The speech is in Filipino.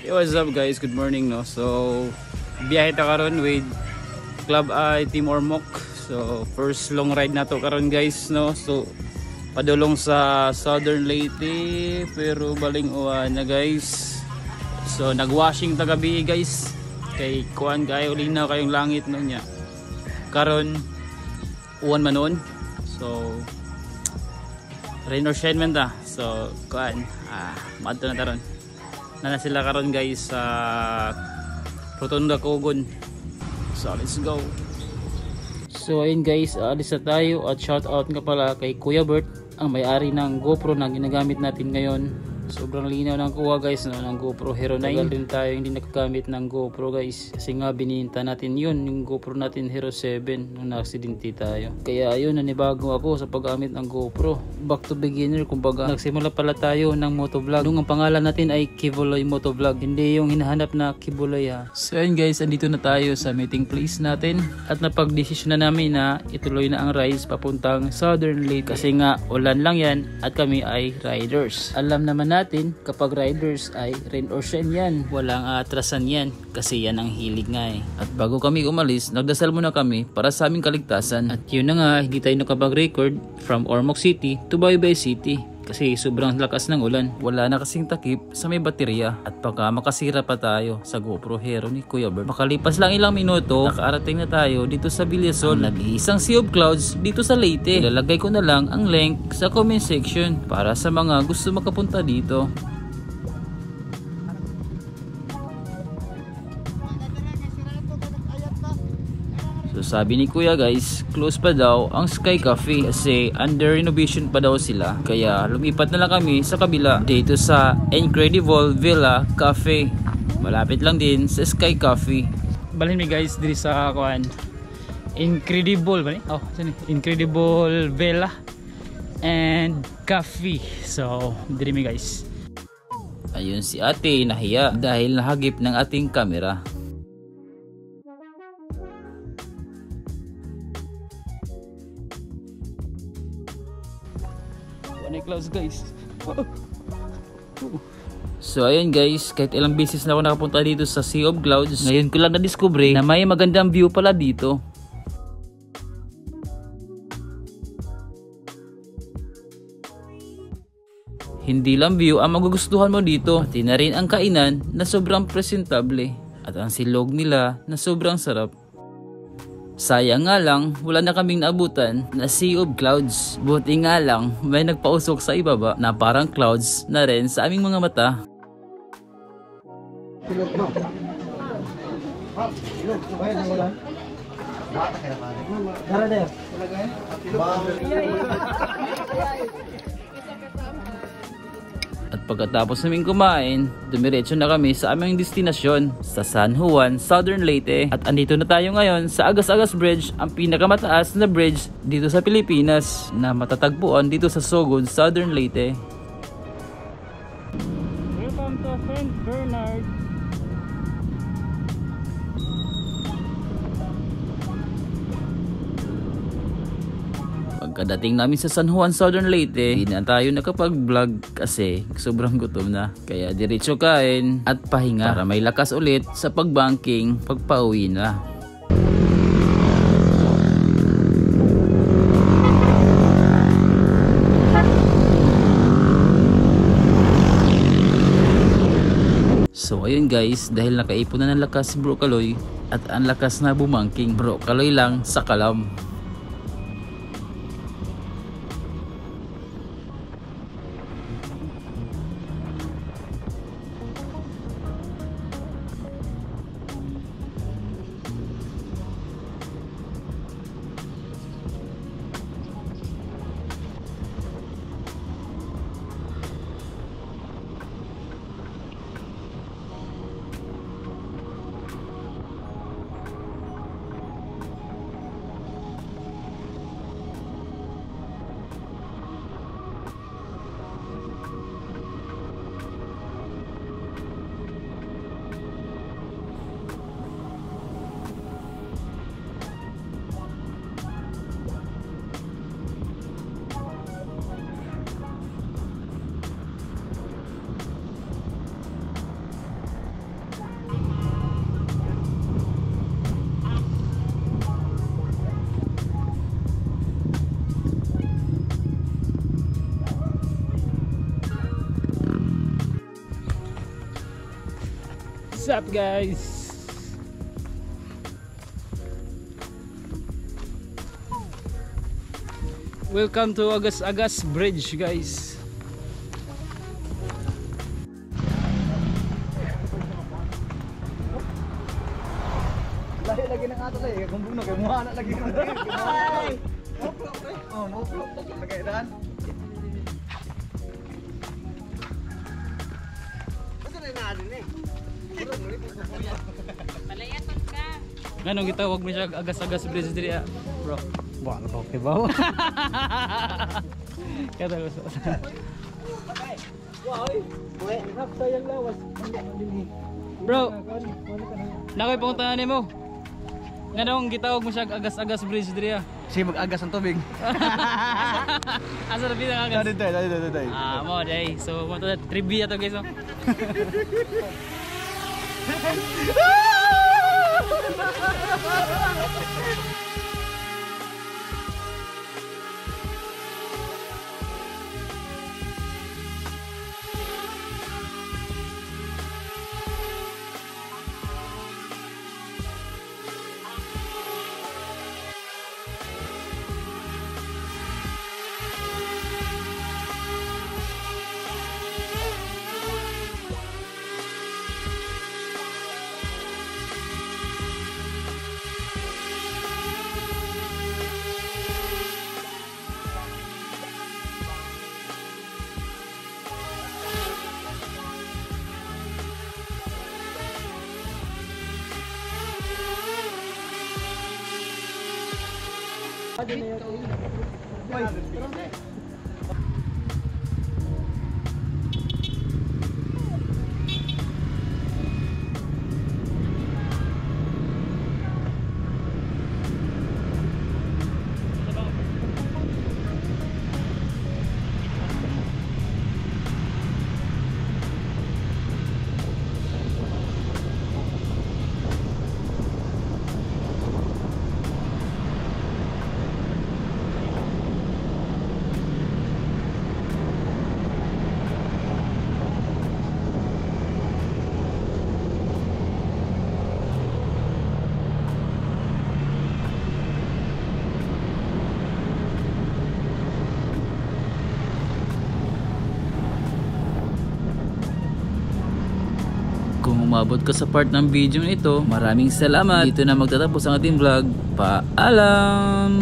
Hey, what's up guys? Good morning no. So biyahe ta karon with Club I Team Ormoc. So first long ride na to karon guys no. So padulong sa Southern Leyte pero baling uwan na guys. So nagwashing ta gabi guys. Kay kuan kayo linaw kayong langit no nya. Karon uwan manon. So rain or shine man ta. So kuan madto na taron. Na sila karon guys sa Rotunda Kogon. So let's go. So ayun guys, alis na tayo at shout out nga pala kay Kuya Bert, ang may-ari ng GoPro na ginagamit natin ngayon. Sobrang linaw ng kuha guys no, ng GoPro Hero 9. Tagal din tayo hindi nakagamit ng GoPro guys kasi nga bininta natin yun, yung GoPro natin Hero 7 nung na-aksidente tayo. Kaya ayun, nanibago ako sa paggamit ng GoPro. Back to beginner kumbaga. Nagsimula pala tayo ng motovlog. Nung ang pangalan natin ay Kibuloy Motovlog, hindi yung hinahanap na Kibuloy ha. So ayun guys, andito na tayo sa meeting place natin at napag-desisyon na namin na ituloy na ang rides papuntang Southern Leyte kasi nga ulan lang yan at kami ay riders. Alam naman natin kapag riders ay rain or shine yan, walang atrasan yan kasi yan ang hilig nga eh. At bago kami umalis, nagdasal muna kami para sa aming kaligtasan. At yun na nga, hindi tayo nakapag-record from Ormoc City to Baybay City kasi sobrang lakas ng ulan. Wala na kasing takip sa may baterya at baka makasira pa tayo sa GoPro Hero ni Kuya Bert. Makalipas lang ilang minuto, nakarating na tayo dito sa Villason. Nag-iisang Sea of Clouds dito sa Leyte. Ilalagay ko na lang ang link sa comment section para sa mga gusto makapunta dito. So sabi ni Kuya guys, close pa daw ang Sky Cafe kasi under renovation pa daw sila. Kaya lumipat na lang kami sa kabila dito sa Incredible Villa Cafe. Malapit lang din sa Sky Cafe. Balhin mi guys diri sa kuan. Incredible ba ni? Oh, sini. Incredible Villa and Cafe. So, diri mi guys. Ayun si ate nahiya dahil nahagip ng ating camera. Clouds guys. So ayun guys, kahit ilang beses na ako nakapunta dito sa Sea of Clouds, ngayon ko lang na-discover na may magandang view pala dito. Hindi lang view ang magugustuhan mo dito, pati na rin ang kainan na sobrang presentable at ang silog nila na sobrang sarap. Sayang nga lang, wala na kaming naabutan na Sea of Clouds. Buti nga lang, may nagpausok sa ibaba na parang clouds na rin sa aming mga mata. At pagkatapos namin kumain, dumiretso na kami sa aming destinasyon sa San Juan, Southern Leyte. At andito na tayo ngayon sa Agas-Agas Bridge, ang pinakamataas na bridge dito sa Pilipinas na matatagpuan dito sa Sogod, Southern Leyte. Welcome to St. Bernard. Pagkadating namin sa San Juan, Southern Leyte, hindi na tayo nakapag-vlog kasi sobrang gutom na. Kaya diretso kain at pahinga para may lakas ulit sa pagbanking pagpauwi na. So ayun guys, dahil nakaipon na ng lakas Bro Kaloy at ang lakas na bumangking, Bro Kaloy lang sa kalam. What's up guys? Welcome to Agas Bridge guys. Lagi ng ato lagi kung buno kay mo anak lagi kung ay oh no problem lagi dan basta na natin eh Palayaton ka. Ganong gitawag mo siya Agas Bridge diri bro. buwan ko kay bawo Kata ko sa bro, nakoy panguntahan nimo. Ganong gitawag mo siya Agas Bridge diri si mag-agas ang tubig Asa na bilang agas? dai Ah, mo day. So, mo to trivia to guys. Oh. Kung umabot ka sa part ng video nito, maraming salamat. Dito na magtatapos ang ating vlog. Paalam!